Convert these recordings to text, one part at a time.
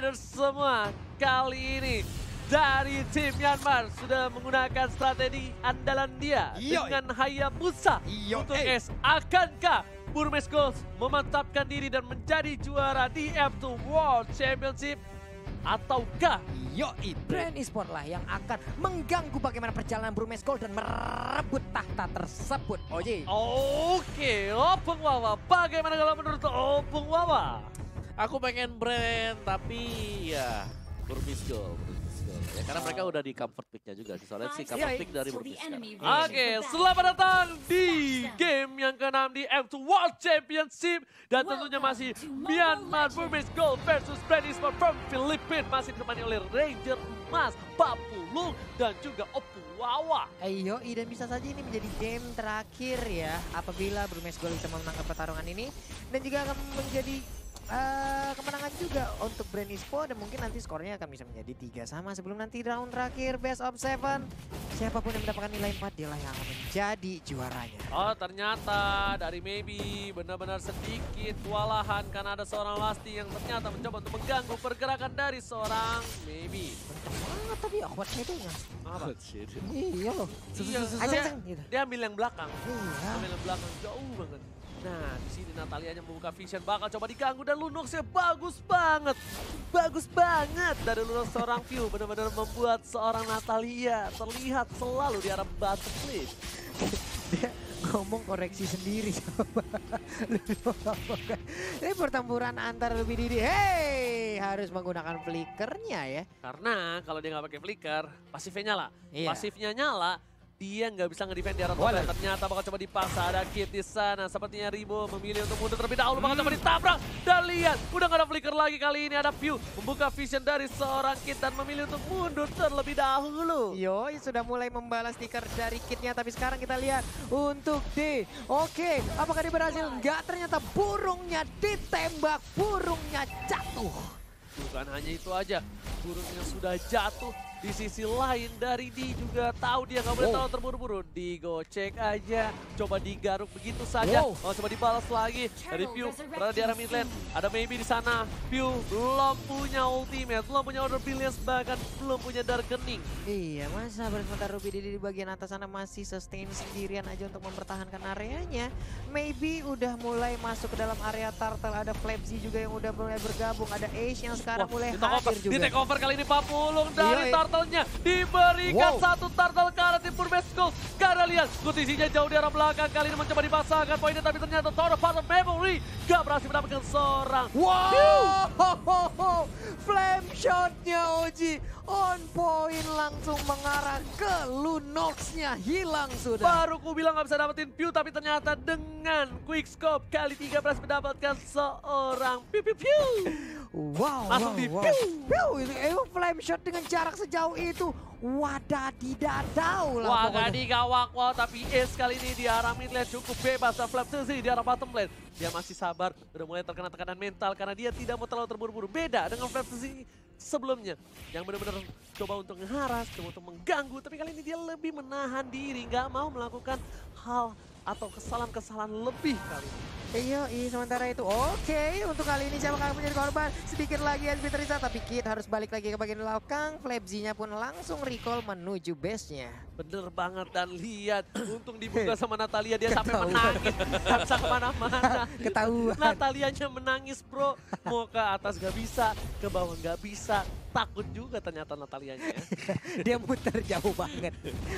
Brothers semua, kali ini dari tim Myanmar sudah menggunakan strategi andalan dia dengan Hayabusa untuk S. Akankah Burmese Gold memantapkan diri dan menjadi juara di F2 World Championship? Ataukah Brand Esports lah yang akan mengganggu bagaimana perjalanan Burmese Gold dan merebut tahta tersebut, Oji? Oke, Opung Wawa, bagaimana kalau menurut Opung Wawa? Aku pengen brand tapi ya Burmese Gold. Ya karena mereka udah di comfort pick-nya juga. Soalnya sih comfort pick dari Burmese sekarang. Oke, selamat datang di game yang ke-6 di F2 World Championship. Dan tentunya masih Myanmar Burmese Gold versus Brand Esports from Philippines. Masih ditemani oleh Ranger Emas, Papulung, dan juga Opung Wawa. Dan bisa saja ini menjadi game terakhir ya. Apabila Burmese Gold bisa memenangkan pertarungan ini. Dan juga akan menjadi kemenangan juga untuk Brand Esports dan mungkin nanti skornya akan bisa menjadi 3-3 sebelum nanti round terakhir best of 7. Siapapun yang mendapatkan nilai 4 dialah yang akan menjadi juaranya. Oh, ternyata dari Maybe benar-benar sedikit kewalahan karena ada seorang Lasti yang ternyata mencoba untuk mengganggu pergerakan dari seorang Maybe. Kenceng banget tapi awkward shadownya. Apa? Iya loh. Dia ambil yang belakang. Iya. Ambil yang belakang jauh banget. Nah, di sini Natalianya membuka vision, bakal coba diganggu dan Lunoxnya bagus banget. Bagus banget dari Lunox seorang view, benar-benar membuat seorang Natalia terlihat selalu di arah bottom lane. Dia ngomong koreksi sendiri sama ini pertempuran antar lebih didi. Hey, harus menggunakan flickernya ya. Karena kalau dia nggak pakai flicker, pasifnya nyala. Iya. Pasifnya nyala, dia nggak bisa nge-defend di arah top lane. Ternyata bakal coba dipaksa, ada Kid di sana. Sepertinya Rimo memilih untuk mundur terlebih dahulu, bakal coba ditabrak. Dan lihat, udah nggak ada flicker lagi kali ini. Ada Pew membuka vision dari seorang Kid dan memilih untuk mundur terlebih dahulu. Sudah mulai membalas stiker dari Kidnya, tapi sekarang kita lihat untuk D. Oke, apakah dia berhasil? Enggak, ternyata burungnya ditembak, burungnya jatuh. Bukan hanya itu aja, burungnya sudah jatuh. Di sisi lain dari D juga tahu dia nggak boleh terlalu terburu-buru. Digocek aja, coba digaruk begitu saja. Coba dibalas lagi dari Pew berada di arah mid lane. Ada Maybe di sana. Pew belum punya ultimate, belum punya order brilliance, bahkan belum punya darkening. Iya, masa sebentar Ruby di bagian atas sana masih sustain sendirian aja untuk mempertahankan areanya. Maybe udah mulai masuk ke dalam area turtle. Ada Flapsy juga yang udah mulai bergabung. Ada Ace yang sekarang mulai hadir juga. Di take over kali ini Papulung dari turtle-nya diberikan satu turtle ke arah tim Burmese Gold. Karena lihat kondisinya jauh di arah belakang, kali ini mencoba dipasangkan poinnya, tapi ternyata Tower of Memory gak berhasil mendapatkan seorang. Flame shotnya Oji on point, langsung mengarah ke Lunox-nya, hilang sudah. Baru ku bilang gak bisa dapetin Pew, tapi ternyata dengan quick scope kali 3 berhasil mendapatkan seorang Pew. Langsung di Pew. Flame shot dengan jarak sejauh itu. Wadadidadau lah. Wagadikawak, tapi Ace kali ini di arah mid lane cukup bebas. Dan Flapsy di arah bottom lane, dia masih sabar, udah mulai terkena tekanan mental karena dia tidak mau terlalu terburu-buru. Beda dengan Flapsy sebelumnya yang benar-benar coba untuk ngeharas, coba untuk mengganggu, tapi kali ini dia lebih menahan diri, nggak mau melakukan hal atau kesalahan-kesalahan lebih kali ini. Sementara itu oke, untuk kali ini siapa yang menjadi korban? Sedikit lagi SB tersisa, tapi Kid harus balik lagi ke bagian belakang. Flapsy-nya pun langsung recall menuju base-nya. Bener banget, dan lihat untung dibuka sama Natalia, dia sampai menangis, gak bisa kemana-mana. Ketahuan. Natalianya menangis bro, mau ke atas gak bisa, ke bawah gak bisa. Takut juga ternyata Natalianya. Dia muter jauh banget.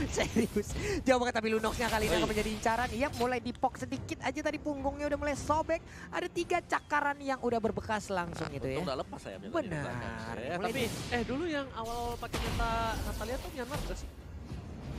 Serius. Jauh banget, tapi Lunox-nya kali ini akan menjadi incaran. Iya, mulai dipok sedikit aja tadi, punggungnya udah mulai sobek. Ada 3 cakaran yang udah berbekas langsung gitu ya. Udah lepas saya. Benar. Tapi dulu yang awal pakai Natalia tuh Myanmar gak sih?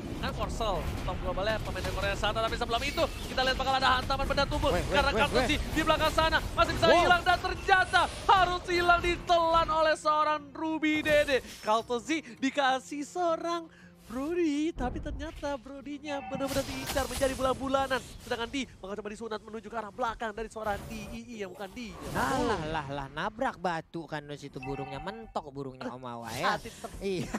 Kan Korsel, top globalnya pemain dari Korea sana, tapi sebelum itu kita lihat bakal ada hantaman benda tubuh karena Kaltezi di belakang sana masih bisa hilang, dan ternyata harus hilang ditelan oleh seorang Ruby Dede. Kaltezi dikasih seorang Brody, tapi ternyata Brody-nya benar-benar diincar menjadi bulan-bulanan. Sedangkan Di bakal coba disunat menuju ke arah belakang dari seorang DII yang bukan Di. Lah, nabrak batu kan di situ, burungnya mentok, burungnya Omawa ya. Iya.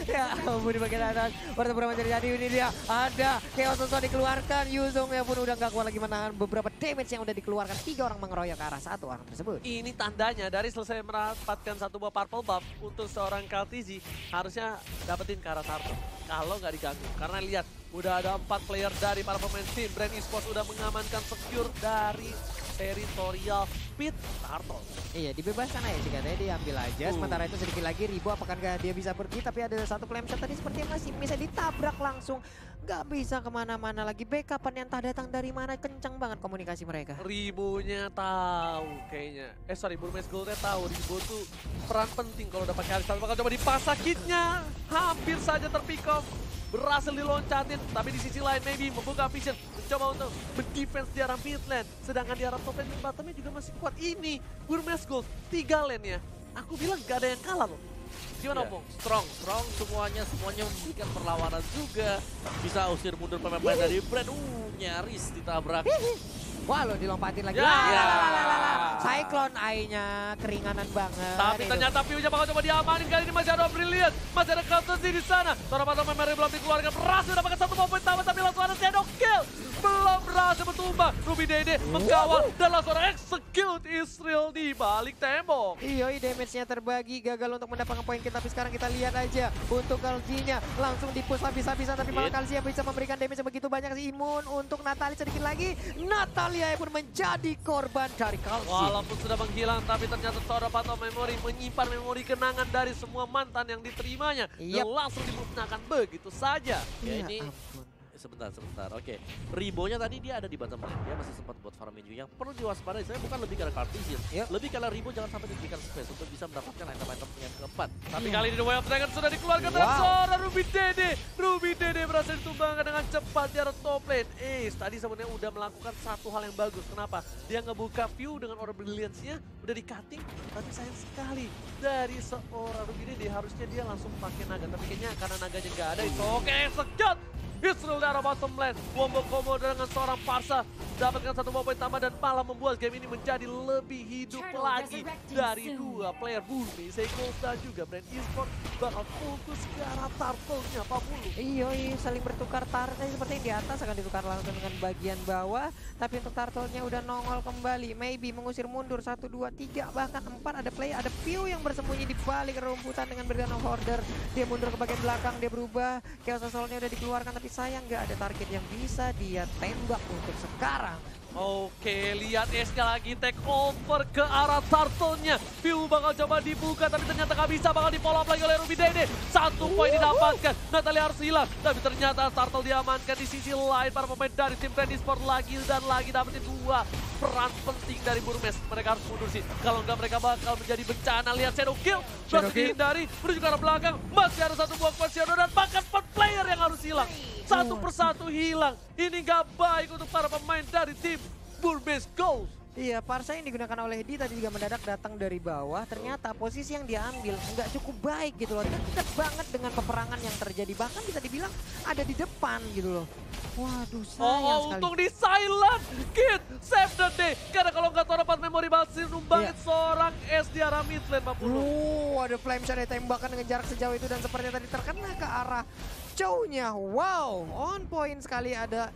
Ya ampun, di bagian atas pertempuran terjadi. Ini dia ada Chaos Soul dikeluarkan. Yuzongnya pun udah gak kuat lagi menahan beberapa damage yang udah dikeluarkan. 3 orang mengeroyok ke arah 1 orang tersebut. Ini tandanya dari selesai mendapatkan 1 buah purple buff untuk seorang KTZ harusnya dapetin ke arah Turtle. Kalau nggak diganggu. Karena lihat udah ada 4 player dari para pemain tim Brand Esports udah mengamankan secure dari teritorial pit Turtle. Iya, dibebaskan aja sih katanya, diambil aja. Sementara itu sedikit lagi Ribo apakah dia bisa pergi, tapi ada satu claim shot tadi sepertinya masih bisa ditabrak langsung. Nggak bisa kemana-mana lagi. Backupan yang tak datang dari mana, kencang banget komunikasi mereka. Ribonya tahu kayaknya. Sorry, Burmese Goldnya tahu Ribo tuh peran penting kalau udah pakai Alistar. Bakal coba dipasang kitnya. Hampir saja terpick off. Berhasil diloncatin, tapi di sisi lain maybe membuka vision, mencoba untuk mendefense di arah mid lane. Sedangkan di arah top lane dan bottomnya juga masih kuat. Ini Burmese Gold, 3 lane ya. Aku bilang gak ada yang kalah loh. Gimana Opung? Strong semuanya memberikan perlawanan juga. Bisa usir mundur pemain dari Brand. Nyaris ditabrak. Wah lo dilompatin lagi. Ya. Cyclone Eye-nya keringanan banget. Tapi ternyata view-nya bakal coba diamanin. Kali ini masih ada Brilliant. Masih ada Counter di sana. Seorang patah memory belum dikeluarkan. Berhasil dapatkan 1 poin tambah, tapi langsung ada shadow kill. Belum berhasil bertumbang. Ruby Dede mengawal dan langsung execute Israel di balik tembok. Iya, damage-nya terbagi. Gagal untuk mendapatkan poin kita. Tapi sekarang kita lihat aja untuk Kalji-nya. Langsung dipush habis-habisan. Tapi malah Kalji yang bisa memberikan damage begitu banyak. Si imun untuk Natalie sedikit lagi. Natalia pun menjadi korban dari Kalji. Walaupun sudah menghilang, tapi ternyata seorang patah memori menyimpan memori kenangan dari semua mantan yang diterimanya. Dan langsung dimusnahkan begitu saja. Ya Ya ini ampun. sebentar. Oke. Ribonya tadi dia ada di bottom lane. Dia masih sempat buat farming juga. Yang perlu diwaspadai saya bukan lebih karena Cartesian. Lebih karena Ribo jangan sampai diberikan space untuk bisa mendapatkan item-item yang keempat. Tapi kali ini The Way of Dragon sudah dikeluarkan dari seorang Ruby Dede. Ruby Dede berhasil ditumbangkan dengan cepat di arah top lane. Tadi sebenarnya udah melakukan satu hal yang bagus. Kenapa? Dia ngebuka view dengan Aura Brilliance-nya. Udah di cutting. Tapi sayang sekali dari seorang Ruby Dede harusnya dia langsung pakai naga. Tapi kayaknya karena naganya nggak ada itu. Oke, sekejap. Israel dari bottom lane. Wombo combo dengan seorang Parsa. Dapatkan 1 poin tambah dan malah membuat game ini menjadi lebih hidup lagi. Dari 2 player Burmese Gold dan juga Brand Esports bakal fokus ke arah Turtle-nya Pak Bulu. Iya, saling bertukar turtle seperti di atas akan ditukar langsung dengan bagian bawah. Tapi untuk turtle-nya udah nongol kembali. Maybe mengusir mundur 1, 2, 3 bahkan 4 ada play. Ada view yang bersembunyi di balik rumputan dengan Brigand of Order. Dia mundur ke bagian belakang, dia berubah. Chaos Soul-nya udah dikeluarkan tapi sayang nggak ada target yang bisa dia tembak untuk sekarang. Oke, lihat Esnya lagi take over ke arah Turtle-nya. View bakal coba dibuka tapi ternyata nggak bisa, bakal di follow up lagi oleh Ruby Dede. 1 poin didapatkan, Natalia harus hilang. Tapi ternyata Turtle diamankan di sisi lain. Para pemain dari tim Brand Esports lagi dan lagi dapetin 2 peran penting dari Burmese. Mereka harus mundur sih, kalau nggak mereka bakal menjadi bencana. Lihat shadow kill, berhasil dihindari, menuju ke arah belakang. Masih ada 1 buah questionnaire dan bahkan 4 player yang harus hilang. 1 persatu hilang. Ini nggak baik untuk para pemain dari tim Burmese Gold. Iya, Parsa yang digunakan oleh Hedi tadi juga mendadak datang dari bawah. Ternyata posisi yang diambil nggak cukup baik gitu loh. Dekat banget dengan peperangan yang terjadi. Bahkan bisa dibilang ada di depan gitu loh. Waduh, sayang sekali. Untung di silent. Kid, save the day. Karena kalau nggak tahu dapat memori masih numbangin seorang S di arah mid lane 40. Ada flame shot ditembakkan dengan jarak sejauh itu dan sepertinya tadi terkena ke arah Chow-nya. Wow, on point sekali ada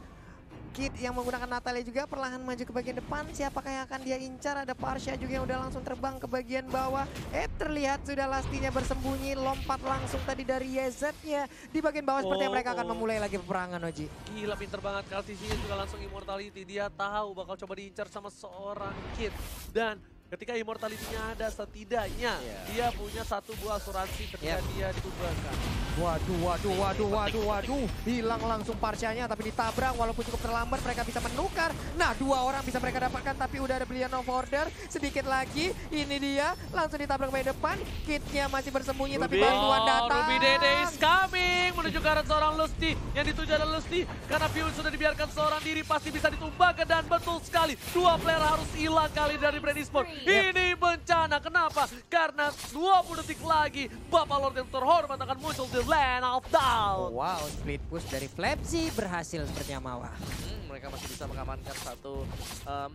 Kid yang menggunakan Natalia juga perlahan maju ke bagian depan. Siapakah yang akan dia incar? Ada Parsha juga yang udah langsung terbang ke bagian bawah. Terlihat sudah Lastinya bersembunyi. Lompat langsung tadi dari YZ-nya. Di bagian bawah sepertinya mereka akan memulai lagi peperangan, Oji. Gila, pinter banget. Kaltisinya juga langsung immortality. Dia tahu bakal coba diincar sama seorang Kid. Dan ketika immortality-nya ada, setidaknya dia punya 1 buah asuransi ketika dia ditumbangkan. Waduh. Hilang langsung Parsyanya tapi ditabrak walaupun cukup terlambat mereka bisa menukar. Nah, 2 orang bisa mereka dapatkan tapi udah ada Brilliant of Order. Sedikit lagi, ini dia langsung ditabrak ke depan. Kid-nya masih bersembunyi tapi bantuan datang. Ruby Dede is coming menuju ke arah seorang Lusty. Yang dituju adalah Lusty karena view sudah dibiarkan seorang diri pasti bisa ditumbangkan dan betul sekali 2 player harus hilang kali dari Brand Esports. Ini bencana. Kenapa? Karena 20 detik lagi Bapak Lord yang terhormat akan muncul di Land of Down. Wow, split push dari Flapsy berhasil sepertinya Mawa. Mereka masih bisa mengamankan satu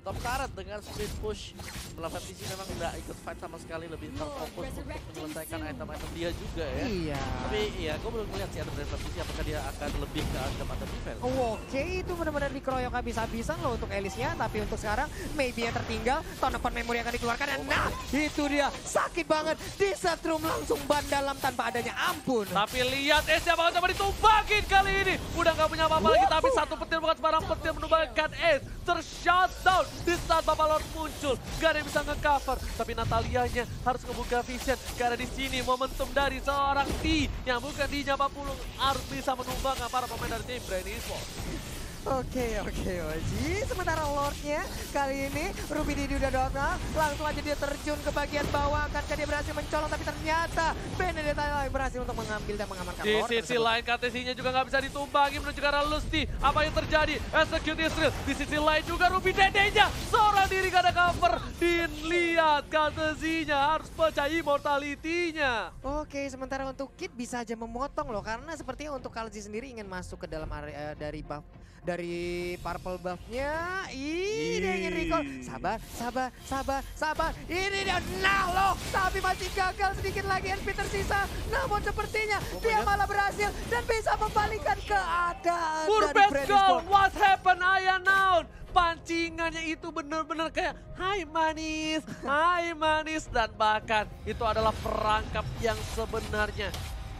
top turret dengan split push. Melawan PC memang nggak ikut fight sama sekali, lebih terfokus untuk menyelesaikan item-item dia juga ya. Iya. Tapi ya gue belum melihat sih ada dari PC apakah dia akan lebih ke item atau defense. Oke, itu benar-benar dikeroyok habis-habisan loh untuk Elisnya. Tapi untuk sekarang, maybe yang tertinggal, Tonopon Memory akan dikeluarkan. Dan nah, itu dia. Sakit banget. Disetrum langsung ban dalam tanpa adanya ampun. Tapi lihat Ace-nya bakal coba ditumbakin kali ini. Udah nggak punya apa-apa lagi, tapi satu petir bukan sembarang petir menumbangkan Ace. Tershutdown di saat Bapak Lord muncul. Gak ada yang bisa nge-cover. Tapi Natalianya harus ngebuka vision. Karena di sini momentum dari seorang T yang bukan T-nya 40 harus bisa menumbangkan para pemain dari tim Brain Esports. Oke, Oji. Sementara Lordnya kali ini Ruby Didi udah donal. Langsung aja dia terjun ke bagian bawah. Akankah dia berhasil mencolong? Tapi ternyata Benedetta berhasil untuk mengambil dan mengamankan Di Lord. sisi lain KTC-nya juga nggak bisa ditumbangi menuju ke arah Lusty. Apa yang terjadi? Execute Israel. Di sisi lain juga Ruby Dede-nya seorang diri gak ada cover. Dilihat KTC-nya harus pecah immortality-nya. Oke, sementara untuk Kid bisa aja memotong loh. Karena sepertinya untuk Kalzi sendiri ingin masuk ke dalam area dari buff. Dari purple buff-nya, dia ingin recall. Sabar. Ini dia, nah loh, tapi masih gagal sedikit lagi NP tersisa. Namun sepertinya dia malah berhasil dan bisa membalikkan keadaan dari Brand Esports. What happened, Ayanaun? Pancingannya itu benar-benar kayak hai manis. Dan bahkan itu adalah perangkap yang sebenarnya.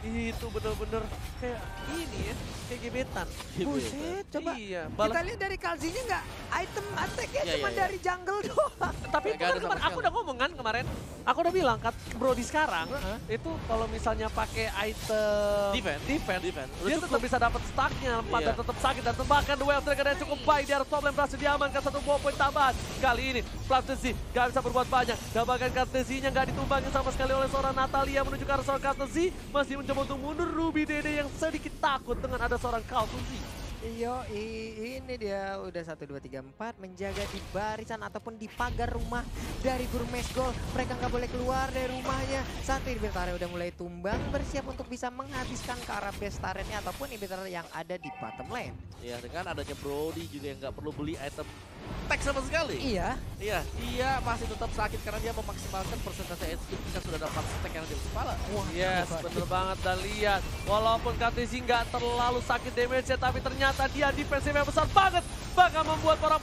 Itu benar-benar kayak ini ya, kayak gebetan. Buset, coba iya, kita lihat dari Kalzinya nggak item attack-nya cuma dari jungle doang. Tapi itu kan kemarin aku udah ngomong kan kemarin, aku udah bilang kan Brody sekarang itu kalau misalnya pakai item defense dia tetap bisa dapat stacknya, 4 dan tetap sakit dan bahkan duel trigger yang cukup baik di arah top lane berhasil diamankan 1 poin tambahan. Kali ini Platesi gak bisa berbuat banyak dan bahkan Katesi-nya gak ditumbangi sama sekali oleh seorang Natalia menuju ke arah seorang Katesi, masih mencoba untuk mundur. Ruby Dede yang sedikit takut dengan ada seorang Kaltuzi. Iyo, ini dia udah 1, 2, 3, 4 menjaga di barisan ataupun di pagar rumah dari Burmes Gold. Mereka nggak boleh keluar dari rumahnya. Saat ini Ibetare udah mulai tumbang, bersiap untuk bisa menghabiskan ke arah base turretnya ataupun Ibetare yang ada di bottom lane. Ya, dengan adanya Brody juga yang nggak perlu beli item tag sama sekali. Iya, dia masih tetap sakit karena dia memaksimalkan persentase HP ketika sudah dapat stack yang ada di kepala. Wah, yes, bener banget. Dan lihat, walaupun KTZ nggak terlalu sakit damage-nya, tapi ternyata dia defensive-nya besar banget. Bahkan membuat para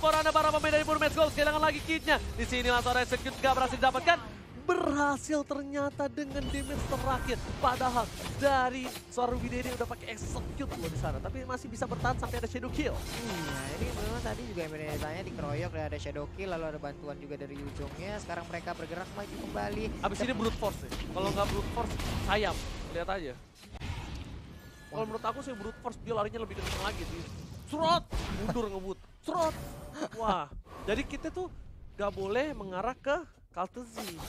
pemain dari Burmes Gold kehilangan lagi kitnya. Di sini langsung execute gak berhasil didapatkan. Berhasil ternyata dengan damage terakhir. Padahal dari seorang Ruby Dede udah pakai execute loh di sana, tapi masih bisa bertahan sampai ada shadow kill. Iya, ini memang tadi juga Benedetta-nya dikeroyok, ada shadow kill, lalu ada bantuan juga dari ujungnya. Sekarang mereka bergerak maju kembali. Abis ini brute force nih. Kalau nggak brute force, sayap. Lihat aja. Kalau menurut aku sih brute force dia larinya lebih kenceng lagi sih. Serot, mundur ngebut. Serot. Wah, jadi kita tuh nggak boleh mengarah ke Kaltuzi.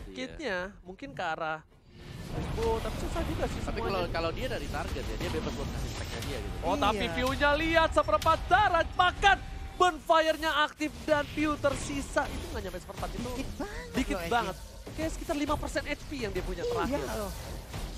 Kitnya mungkin ke arah Rimbo, tapi susah juga sih Tapi kalau dia dari target ya, dia bebas buat kasih stacknya dia gitu. Oh, tapi view-nya lihat seperempat darat, bahkan bonfire-nya aktif dan view tersisa. Itu nggak nyampe seperempat, itu dikit banget. Kayak sekitar 5% HP yang dia punya terakhir. Iya loh.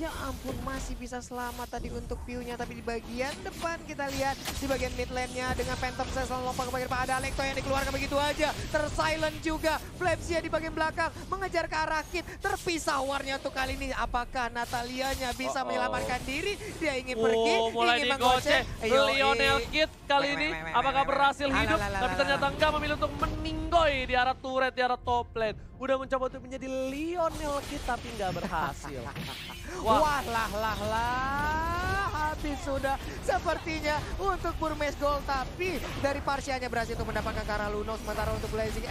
Ya ampun, masih bisa selamat tadi untuk view-nya, tapi di bagian depan kita lihat di bagian mid lane-nya dengan Phantom Session lompat ke bagian depan, ada Alekto yang dikeluarkan begitu aja, tersilent juga. Flapsia di bagian belakang mengejar ke arah Kid, terpisah warnya untuk kali ini. Apakah Natalianya bisa menyelamatkan diri? Dia ingin pergi, mulai ingin menggocek. Lionel Kid kali ini apakah berhasil hidup? Tapi ternyata enggak, memilih untuk meninggoy di arah turret, di arah top lane. Udah mencoba untuk menjadi Lionel Kid tapi nggak berhasil. Wah habis sudah sepertinya untuk Burmes Gold, tapi dari Parsianya berhasil untuk mendapatkan ke arah Luno, sementara untuk Blazing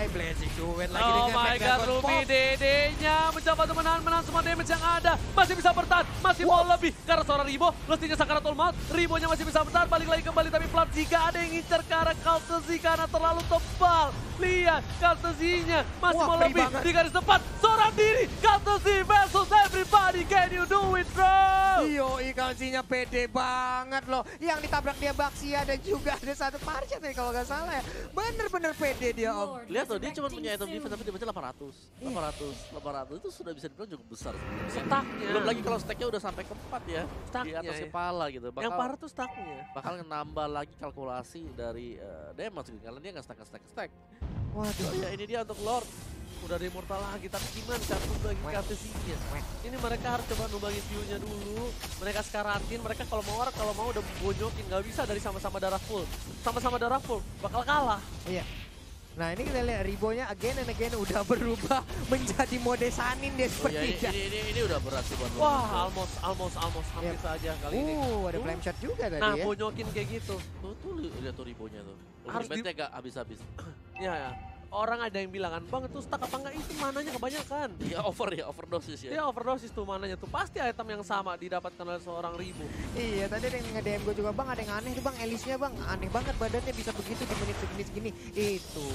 Duet lagi oh dengan my god, Ruby Dede-nya mencoba mencoba untuk menahan semua damage yang ada. Masih bisa bertahan, masih mau lebih. Karena seorang Ribo, mestinya Sakaratul Maut. Ribonya masih bisa bertahan, balik lagi kembali. Tapi Plat jika ada yang ngincar ke arah Kaltezi karena terlalu tebal. Lihat, Kaltezinya masih mau lebih. Di garis depan, seorang diri. Kaltezi versus everybody, can you do it, bro? Yoi, Kaltezinya pede banget loh. Yang ditabrak dia Baxia dan juga ada satu Marcia tadi kalau nggak salah ya. Bener-bener pede dia, Om. Lihat tuh, dia cuma punya item defense tapi dia baca 800 itu sudah bisa dibilang cukup besar sebenarnya. Stacknya. Belum lagi kalau stacknya udah sampai ke 4 ya, di atas ya. kepala gitu. Yang parah tuh stacknya. Bakal nambah lagi kalkulasi dari damage gitu, karena dia nggak stack. Waduh. Oh ya, ini dia untuk Lord. Udah ada immortal lagi, tapi gimana cara numbangin Kaltezinya? Ini mereka harus coba numbangin view-nya dulu. Mereka sekaratin, mereka kalau mau udah bonyokin. Nggak bisa dari sama-sama darah full. Sama-sama darah full, bakal kalah. Iya. Nah ini kita lihat Ribonya again and again udah berubah menjadi mode Sanin dia sepertinya. Ini udah berat sih buat Wah, almost hampir saja kali ini. Ada flame shot juga tadi nah, ya. bonyokin kayak gitu. Tuh lihat tuh Ribonya tuh. Harus Ultimate-nya gak habis-habis. Ya. Orang ada yang bilang kan, Bang itu stuck apa enggak? Itu mananya kebanyakan. Ya overdosis ya. Dia overdosis tuh mananya tuh. Pasti item yang sama didapatkan oleh seorang Ribo. Iya, tadi ada yang nge-DM gue juga, Bang ada yang aneh nih Bang, Elisnya Bang. Aneh banget badannya bisa begitu di menit segini. Itu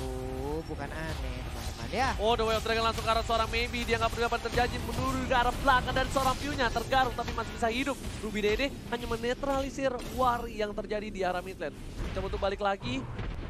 bukan aneh teman-teman ya. Oh, The Way of Dragon langsung ke arah seorang Maybe. Dia nggak perlu dapat terjadi menurun ke arah belakang dan seorang view-nya tergaruk tapi masih bisa hidup. Ruby Dede hanya menetralisir war yang terjadi di arah mid lane. Coba untuk balik lagi.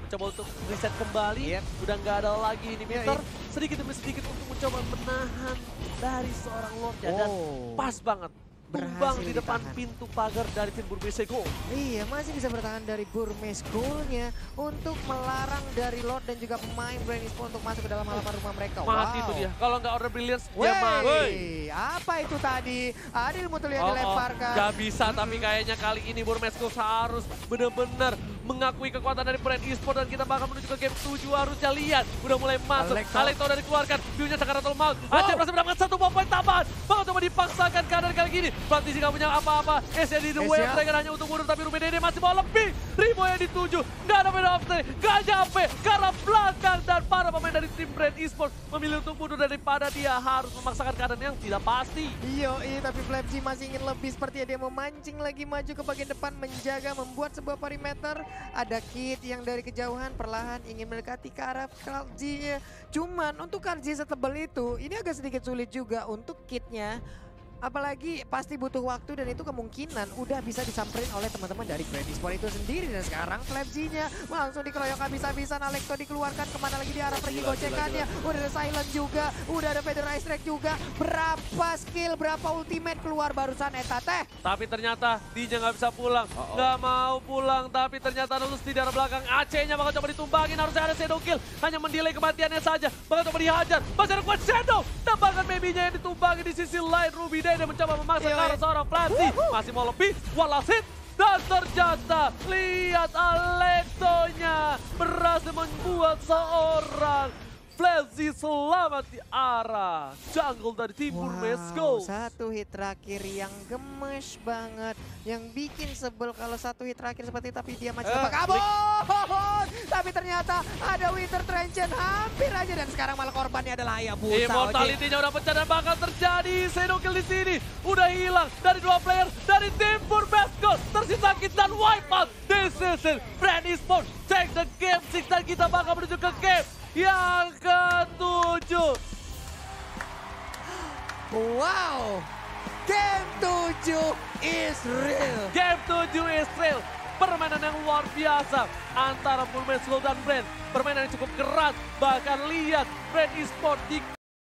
Coba untuk reset kembali, udah nggak ada lagi ini Mister. Sedikit demi sedikit untuk mencoba menahan dari seorang Lord ya. Dan pas banget. Tumbang di depan pintu pagar dari tim Burmese Gold. Iya, masih bisa bertahan dari Burmese Gold-nya untuk melarang dari Lord dan juga pemain Brand Esports untuk masuk ke dalam halaman rumah mereka. Mati itu dia. Kalau nggak Order Brilliance, dia mati. Apa itu tadi? Adil Mutulia dilemparkan. Gak bisa, tapi kayaknya kali ini Burmese Gold harus benar-benar mengakui kekuatan dari Brand Esports dan kita bakal menuju ke game 7 harusnya lihat. Udah mulai masuk. Alekto udah dikeluarkan. View-nya Sakaratul Maut. Aceh berhasil mendapatkan 1 poin tambahan. Bakal coba dipaksakan keadaan kali gini. Praktisi gak punya apa-apa. Esnya di The Way of Dragon hanya untuk mundur, tapi Ruby Dede masih mau lebih. Ribo yang dituju. Gak ada beda opsi. Gak nyampe. Karena belakang dan para pemain dari tim Brand Esports memilih untuk mundur daripada dia harus memaksakan keadaan yang tidak pasti. Iya, tapi FlapG masih ingin lebih. Sepertinya dia memancing lagi maju ke bagian depan, menjaga, membuat sebuah perimeter. Ada Kid yang dari kejauhan perlahan ingin mendekati ke arah KG-nya. Cuman untuk KG setebal itu, ini agak sedikit sulit juga untuk Kid-nya. Apalagi pasti butuh waktu dan itu kemungkinan udah bisa disamperin oleh teman-teman dari Brand Esports itu sendiri. Dan sekarang FlapG-nya langsung dikeroyok habis-habisan. Alekto dikeluarkan, kemana lagi di arah pergi gocekannya. Udah ada Silent juga, udah ada Feather Ice Drag juga. Berapa skill, berapa ultimate keluar barusan Eta teh. Tapi ternyata Dija nggak bisa pulang, nggak mau pulang. Tapi ternyata lulus di daerah belakang. AC-nya bakal coba ditumbangin, harusnya ada Shadow Kill. Hanya mendelay kematiannya saja, bakal coba dihajar. Masih ada kuat Shadow, tambahkan Maybe-nya yang ditumbangin di sisi lain. Ruby Day dia mencoba memaksa ke arah seorang Planty. Masih mau lebih, walasit. Dan ternyata lihat Alektonya berhasil membuat seorang Flazy selamat di arah jungle dari tim Burmese Gold. Satu hit terakhir yang gemes banget. Yang bikin sebel kalau satu hit terakhir seperti itu, tapi dia masih kabur. Tapi ternyata ada Winter Trenchen hampir aja dan sekarang malah korbannya adalah Hayabusa. Immortality-nya udah pecah dan bakal terjadi. Shadow Kill di sini udah hilang dari 2 player dari tim Burmese Gold. Tersisa Kid dan wipe out. This is it. Brand Esports take the game 6 dan kita bakal menuju ke game yang ke-7. Wow, game 7 is real. Game 7 is real. Permainan yang luar biasa antara Burmese Gold dan Brand. Permainan yang cukup keras. Bahkan lihat Brand Esports di